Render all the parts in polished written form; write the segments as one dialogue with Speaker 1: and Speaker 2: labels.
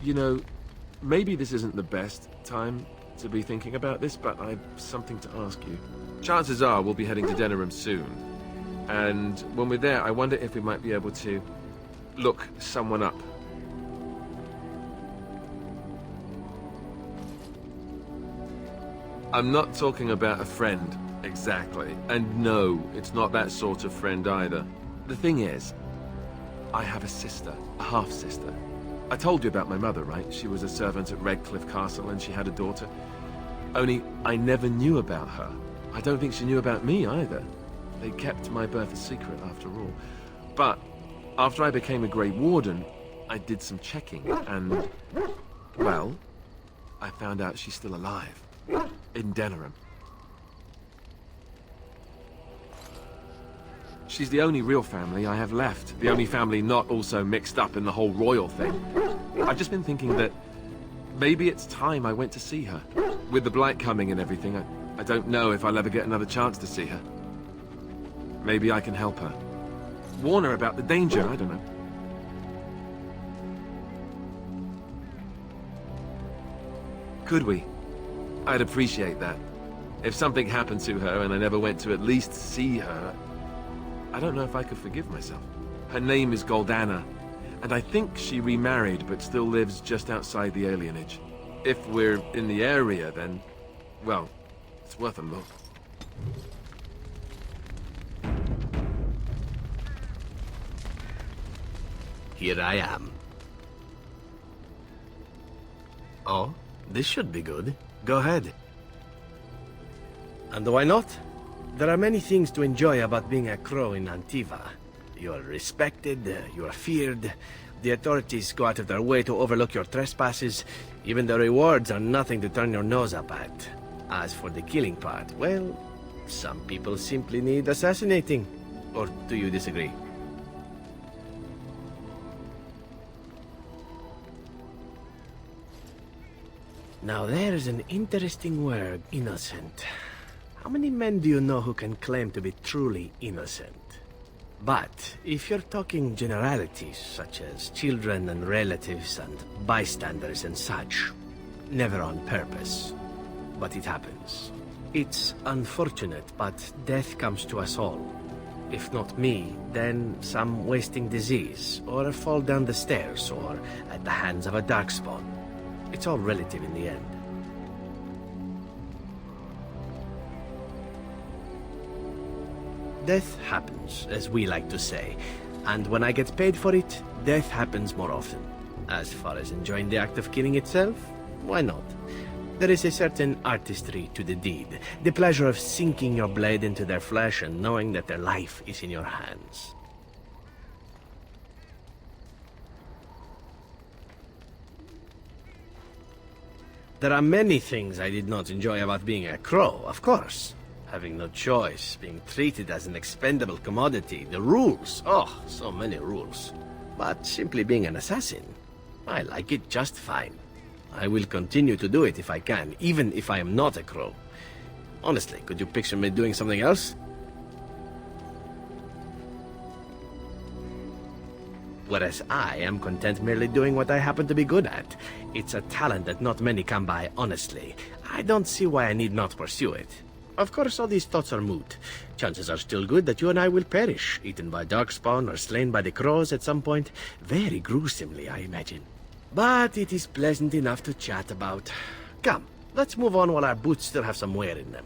Speaker 1: You know, maybe this isn't the best time to be thinking about this, but I've something to ask you. Chances are we'll be heading to Denerim soon. And when we're there, I wonder if we might be able to look someone up. I'm not talking about a friend, exactly. And no, it's not that sort of friend either. The thing is, I have a sister, a half-sister. I told you about my mother, right? She was a servant at Redcliffe Castle and she had a daughter. Only, I never knew about her. I don't think she knew about me either. They kept my birth a secret after all. But, after I became a Grey Warden, I did some checking and, well, I found out she's still alive. In Denerim. She's the only real family I have left. The only family not also mixed up in the whole royal thing. I've just been thinking that maybe it's time I went to see her. With the Blight coming and everything, I don't know if I'll ever get another chance to see her. Maybe I can help her. Warn her about the danger, I don't know. Could we? I'd appreciate that. If something happened to her and I never went to at least see her, I don't know if I could forgive myself. Her name is Goldana, and I think she remarried but still lives just outside the alienage. If we're in the area, then, well, it's worth a look.
Speaker 2: Here I am. Oh, this should be good. Go ahead. And why not? There are many things to enjoy about being a crow in Antiva. You are respected, you are feared, the authorities go out of their way to overlook your trespasses, even the rewards are nothing to turn your nose up at. As for the killing part, well, some people simply need assassinating. Or do you disagree? Now there's an interesting word, innocent. How many men do you know who can claim to be truly innocent? But if you're talking generalities, such as children and relatives and bystanders and such, never on purpose. But it happens. It's unfortunate, but death comes to us all. If not me, then some wasting disease, or a fall down the stairs, or at the hands of a darkspawn. It's all relative in the end. Death happens, as we like to say, and when I get paid for it, death happens more often. As far as enjoying the act of killing itself, why not? There is a certain artistry to the deed, the pleasure of sinking your blade into their flesh and knowing that their life is in your hands. There are many things I did not enjoy about being a crow, of course. Having no choice, being treated as an expendable commodity, the rules, oh, so many rules. But simply being an assassin, I like it just fine. I will continue to do it if I can, even if I am not a crow. Honestly, could you picture me doing something else? Whereas I am content merely doing what I happen to be good at. It's a talent that not many come by honestly. I don't see why I need not pursue it. Of course, all these thoughts are moot. Chances are still good that you and I will perish, eaten by darkspawn or slain by the crows at some point. Very gruesomely, I imagine. But it is pleasant enough to chat about. Come, let's move on while our boots still have some wear in them.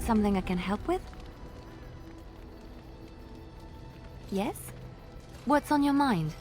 Speaker 3: Something I can help with? Yes? What's on your mind?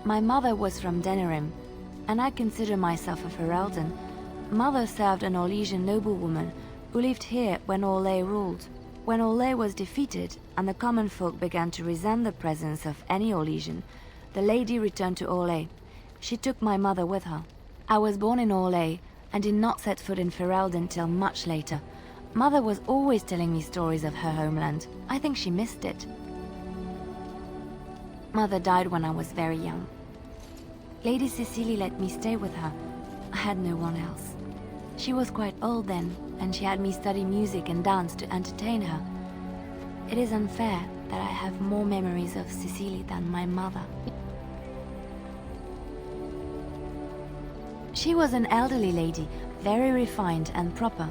Speaker 3: My mother was from Denerim, and I consider myself a Ferelden. Mother served an Orlesian noblewoman who lived here when Orlais ruled. When Orlais was defeated and the common folk began to resent the presence of any Orlesian, the lady returned to Orlais. She took my mother with her. I was born in Orlais and did not set foot in Ferelden till much later. Mother was always telling me stories of her homeland. I think she missed it. Mother died when I was very young. Lady Cecily let me stay with her. I had no one else. She was quite old then, and she had me study music and dance to entertain her. It is unfair that I have more memories of Cecilie than my mother. She was an elderly lady, very refined and proper.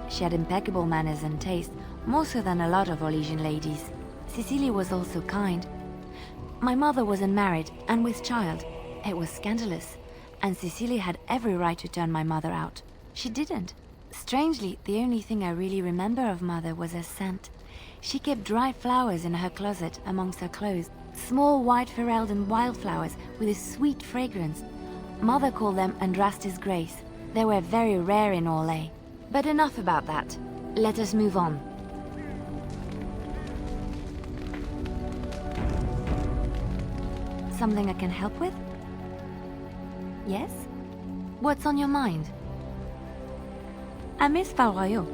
Speaker 3: She had impeccable manners and taste, more so than a lot of Orlesian ladies. Cecilie was also kind. My mother was unmarried and with child. It was scandalous, and Cecilie had every right to turn my mother out. She didn't. Strangely, the only thing I really remember of Mother was her scent. She kept dried flowers in her closet amongst her clothes, small white Ferelden wildflowers with a sweet fragrance. Mother called them Andrastis grace. They were very rare in Orlais. But enough about that. Let us move on. Something I can help with? Yes? What's on your mind? I miss Val Royeaux.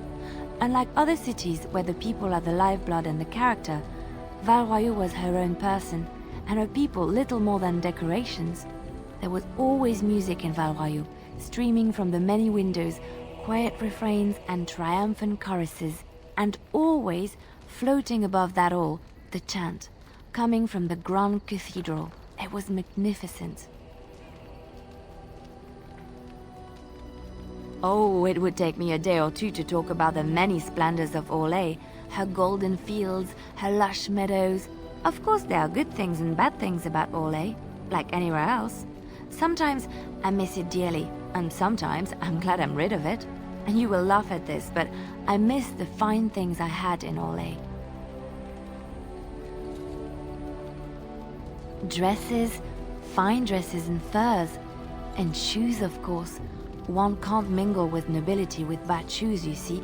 Speaker 3: Unlike other cities where the people are the lifeblood and the character, Val Royeaux was her own person, and her people little more than decorations. There was always music in Val Royeaux, streaming from the many windows, quiet refrains and triumphant choruses, and always, floating above that all, the chant, coming from the Grand Cathedral. It was magnificent. Oh, it would take me a day or two to talk about the many splendors of Orlais, her golden fields, her lush meadows. Of course there are good things and bad things about Orlais, like anywhere else. Sometimes I miss it dearly, and sometimes I'm glad I'm rid of it. And you will laugh at this, but I miss the fine things I had in Orlais. Dresses, fine dresses and furs, and shoes, of course. One can't mingle with nobility with bad shoes, you see.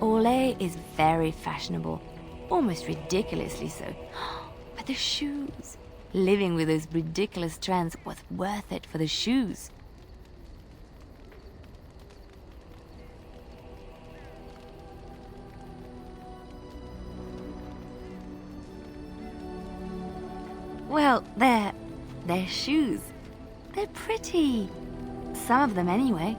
Speaker 3: Orlais is very fashionable, almost ridiculously so. But the shoes! Living with those ridiculous trends was worth it for the shoes. Well, they're shoes. They're pretty. Some of them anyway.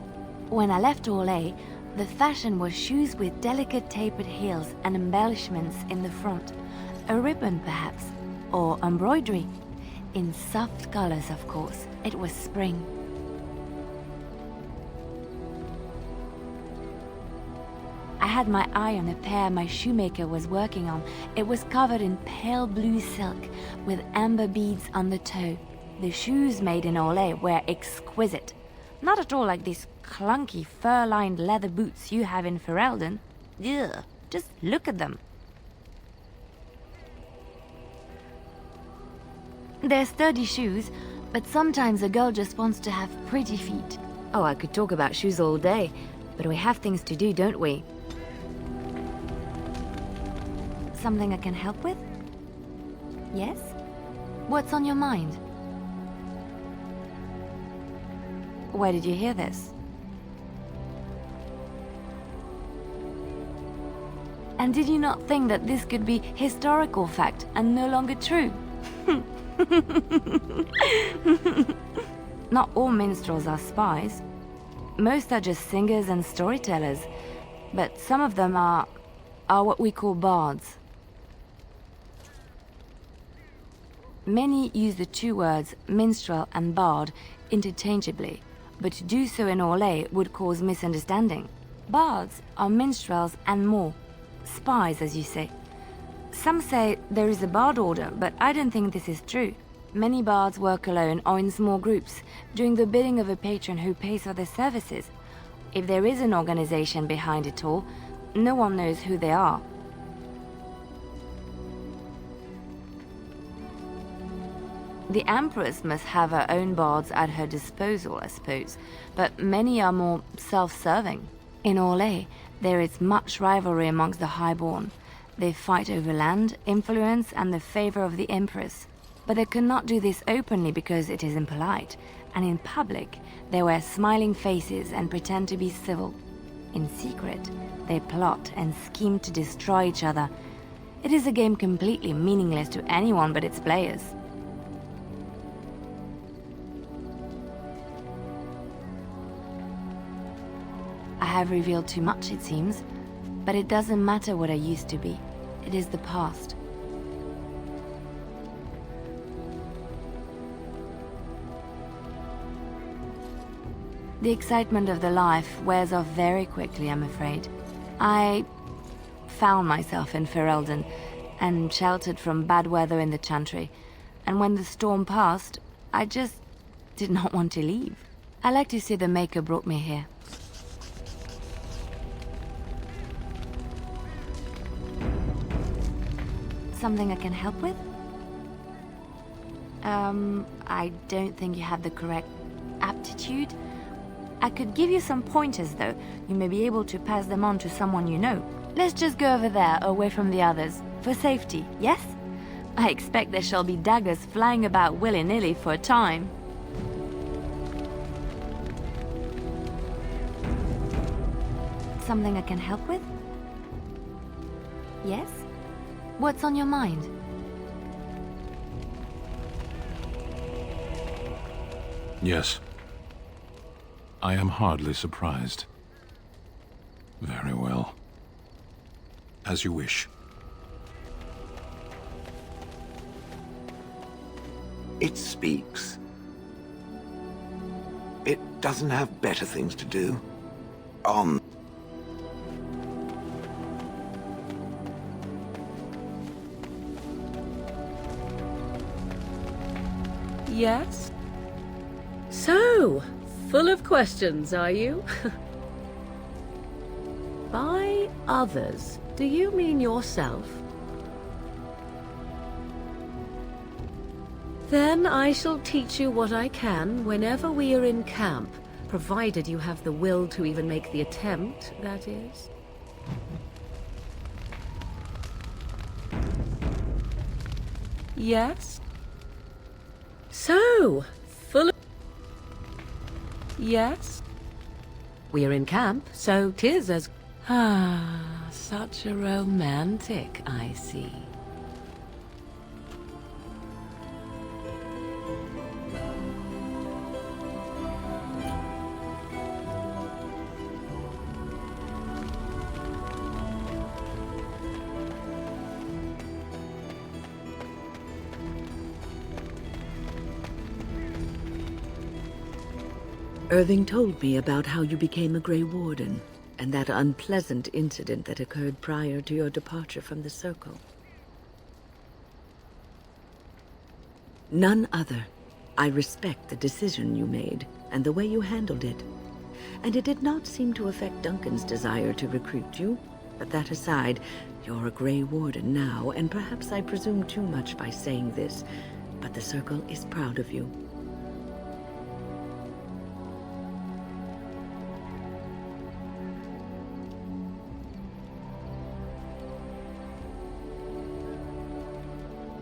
Speaker 3: When I left Orlais, the fashion was shoes with delicate tapered heels and embellishments in the front. A ribbon perhaps, or embroidery. In soft colors, of course. It was spring. I had my eye on a pair my shoemaker was working on. It was covered in pale blue silk with amber beads on the toe. The shoes made in Orlais were exquisite. Not at all like these clunky fur-lined leather boots you have in Ferelden. Ugh, just look at them. They're sturdy shoes, but sometimes a girl just wants to have pretty feet. Oh, I could talk about shoes all day, but we have things to do, don't we? Something I can help with? Yes? What's on your mind? Where did you hear this? And did you not think that this could be historical fact and no longer true? Not all minstrels are spies. Most are just singers and storytellers, but some of them are what we call bards. Many use the two words minstrel and bard interchangeably, but to do so in Orlais would cause misunderstanding. Bards are minstrels and more. Spies, as you say. Some say there is a bard order, but I don't think this is true. Many bards work alone or in small groups, doing the bidding of a patron who pays for their services. If there is an organization behind it all, no one knows who they are. The Empress must have her own bards at her disposal, I suppose, but many are more self-serving. In Orlais, there is much rivalry amongst the highborn. They fight over land, influence, and the favor of the Empress. But they cannot do this openly because it is impolite, and in public, they wear smiling faces and pretend to be civil. In secret, they plot and scheme to destroy each other. It is a game completely meaningless to anyone but its players. I have revealed too much, it seems. But it doesn't matter what I used to be. It is the past. The excitement of the life wears off very quickly, I'm afraid. I found myself in Ferelden and sheltered from bad weather in the Chantry. And when the storm passed, I just did not want to leave. I like to see the Maker brought me here. Something I can help with? I don't think you have the correct aptitude. I could give you some pointers, though. You may be able to pass them on to someone you know. Let's just go over there, away from the others. For safety, yes? I expect there shall be daggers flying about willy-nilly for a time. Something I can help with? Yes? What's on your mind?
Speaker 4: Yes. I am hardly surprised. Very well. As you wish.
Speaker 5: It speaks. It doesn't have better things to do. On.
Speaker 6: Yes? So, full of questions, are you? By others, do you mean yourself? Then I shall teach you what I can whenever we are in camp, provided you have the will to even make the attempt, that is. Yes? So, full of... Yes? We are in camp, so 'tis as... Ah, such a romantic, I see.
Speaker 7: Irving told me about how you became a Grey Warden, and that unpleasant incident that occurred prior to your departure from the Circle. None other. I respect the decision you made, and the way you handled it. And it did not seem to affect Duncan's desire to recruit you. But that aside, you're a Grey Warden now, and perhaps I presume too much by saying this, but the Circle is proud of you.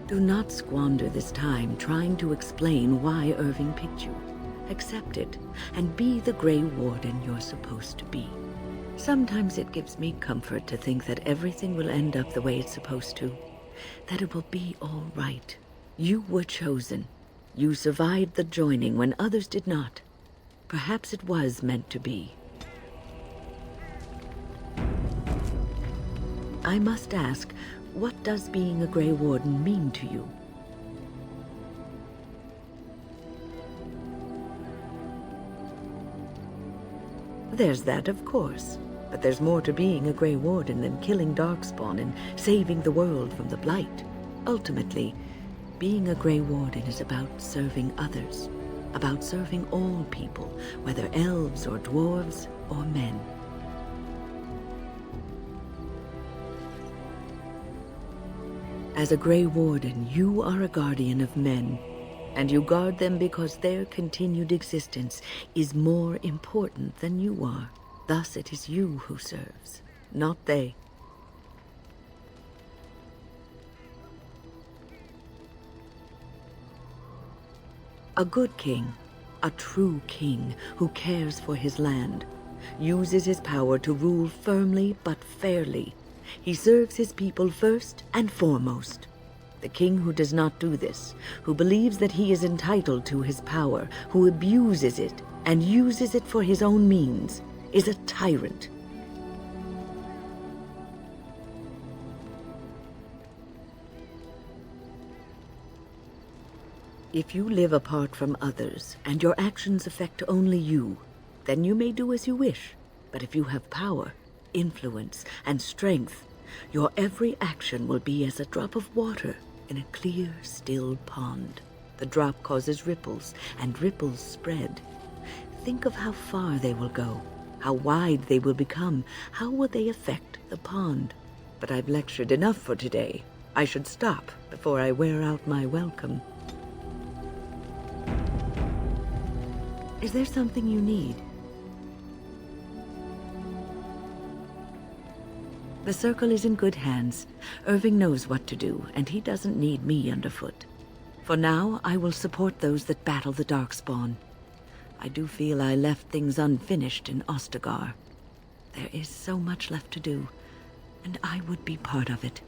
Speaker 7: Do not squander this time trying to explain why Irving picked you. Accept it, and be the Grey Warden you're supposed to be. Sometimes it gives me comfort to think that everything will end up the way it's supposed to. That it will be all right. You were chosen. You survived the joining when others did not. Perhaps it was meant to be. I must ask, what does being a Grey Warden mean to you? There's that, of course. But there's more to being a Grey Warden than killing Darkspawn and saving the world from the Blight. Ultimately, being a Grey Warden is about serving others. About serving all people, whether elves or dwarves or men. As a Grey Warden, you are a guardian of men, and you guard them because their continued existence is more important than you are. Thus it is you who serves, not they. A good king, a true king who cares for his land, uses his power to rule firmly but fairly. He serves his people first and foremost. The king who does not do this, who believes that he is entitled to his power, who abuses it and uses it for his own means, is a tyrant. If you live apart from others, and your actions affect only you, then you may do as you wish. But if you have power, influence, and strength, your every action will be as a drop of water in a clear, still pond. The drop causes ripples, and ripples spread. Think of how far they will go, how wide they will become, how will they affect the pond. But I've lectured enough for today. I should stop before I wear out my welcome. Is there something you need? The Circle is in good hands. Irving knows what to do, and he doesn't need me underfoot. For now, I will support those that battle the Darkspawn. I do feel I left things unfinished in Ostagar. There is so much left to do, and I would be part of it.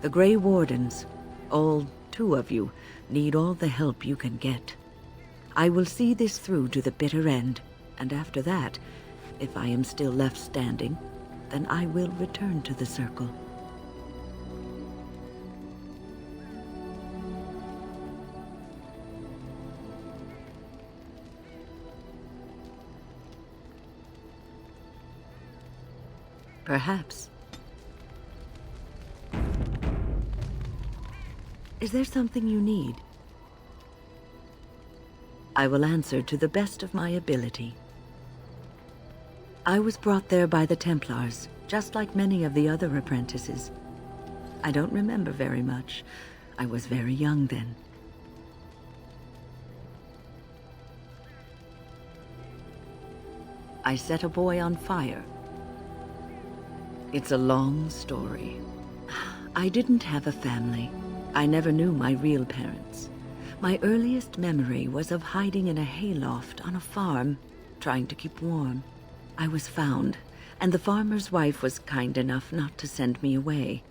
Speaker 7: The Grey Wardens, all 2 of you, need all the help you can get. I will see this through to the bitter end, and after that, if I am still left standing, then I will return to the Circle. Perhaps. Is there something you need? I will answer to the best of my ability. I was brought there by the Templars, just like many of the other apprentices. I don't remember very much. I was very young then. I set a boy on fire. It's a long story. I didn't have a family. I never knew my real parents. My earliest memory was of hiding in a hayloft on a farm, trying to keep warm. I was found, and the farmer's wife was kind enough not to send me away.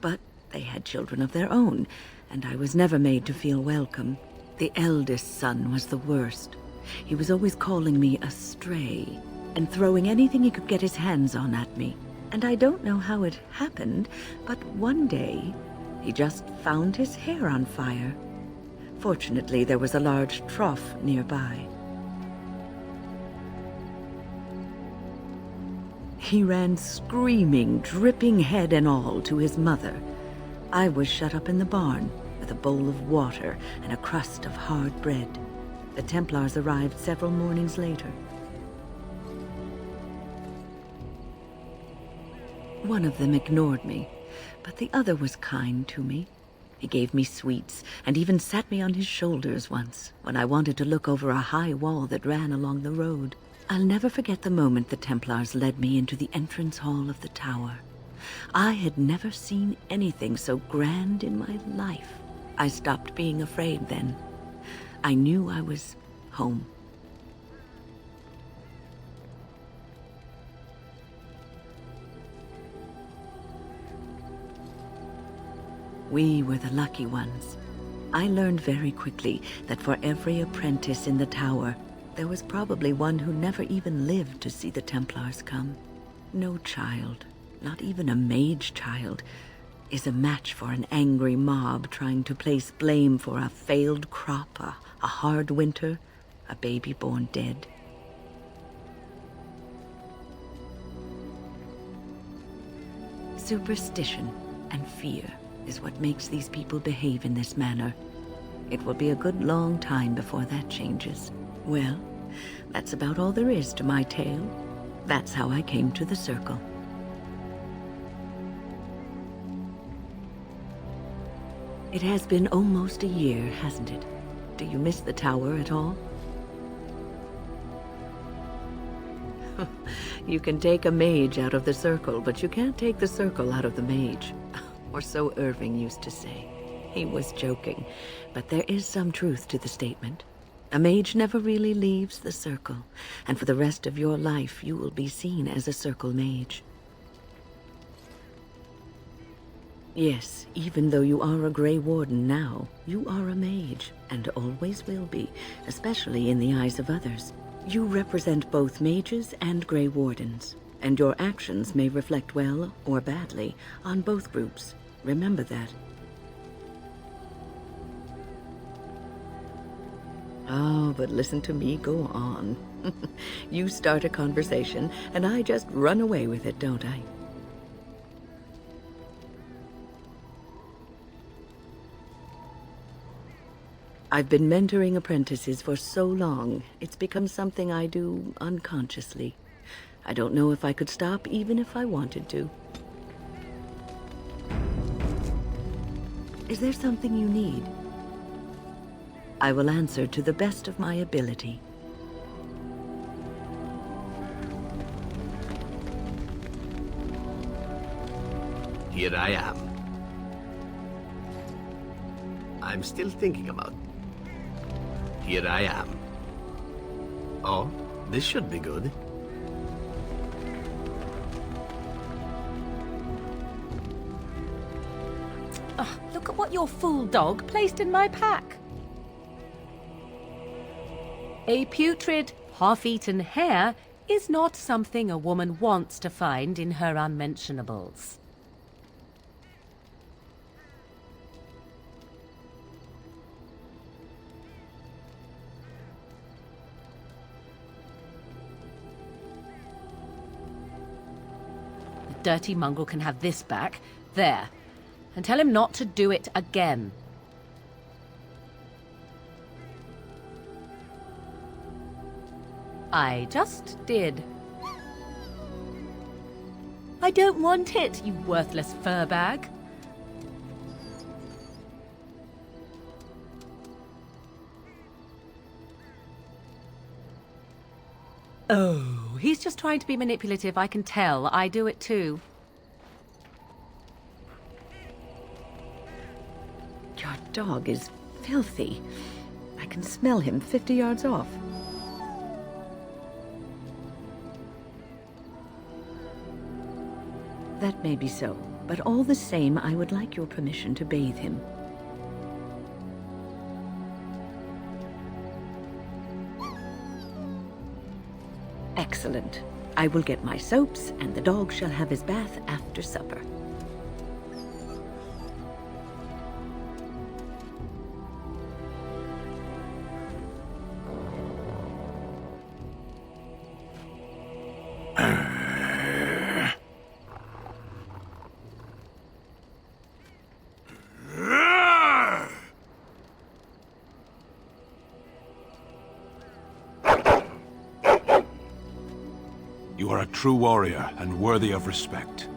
Speaker 7: But they had children of their own, and I was never made to feel welcome. The eldest son was the worst. He was always calling me a stray, and throwing anything he could get his hands on at me. And I don't know how it happened, but one day, he just found his hair on fire. Fortunately, there was a large trough nearby. He ran screaming, dripping head and all, to his mother. I was shut up in the barn with a bowl of water and a crust of hard bread. The Templars arrived several mornings later. One of them ignored me, but the other was kind to me. He gave me sweets, and even sat me on his shoulders once, when I wanted to look over a high wall that ran along the road. I'll never forget the moment the Templars led me into the entrance hall of the tower. I had never seen anything so grand in my life. I stopped being afraid then. I knew I was home. We were the lucky ones. I learned very quickly that for every apprentice in the tower, there was probably one who never even lived to see the Templars come. No child, not even a mage child, is a match for an angry mob trying to place blame for a failed crop, a hard winter, a baby born dead. Superstition and fear is what makes these people behave in this manner. It will be a good long time before that changes. Well, that's about all there is to my tale. That's how I came to the Circle. It has been almost a year, hasn't it? Do you miss the tower at all? You can take a mage out of the Circle, but you can't take the Circle out of the mage. Or so Irving used to say. He was joking, but there is some truth to the statement. A mage never really leaves the Circle, and for the rest of your life you will be seen as a Circle mage. Yes, even though you are a Grey Warden now, you are a mage, and always will be, especially in the eyes of others. You represent both mages and Grey Wardens, and your actions may reflect well or badly on both groups. Remember that. Oh, but listen to me go on. You start a conversation, and I just run away with it, don't I? I've been mentoring apprentices for so long, it's become something I do unconsciously. I don't know if I could stop even if I wanted to. Is there something you need? I will answer to the best of my ability.
Speaker 2: Here I am. I'm still thinking about. Here I am. Oh, this should be good.
Speaker 6: Look at what your fool dog placed in my pack. A putrid, half-eaten hare is not something a woman wants to find in her unmentionables. The dirty mongrel can have this back. There. And tell him not to do it again. I just did. I don't want it, you worthless fur bag. Oh, he's just trying to be manipulative, I can tell. I do it too.
Speaker 7: Your dog is filthy. I can smell him 50 yards off. That may be so, but all the same, I would like your permission to bathe him. Excellent. I will get my soaps, and the dog shall have his bath after supper.
Speaker 4: You are a true warrior and worthy of respect.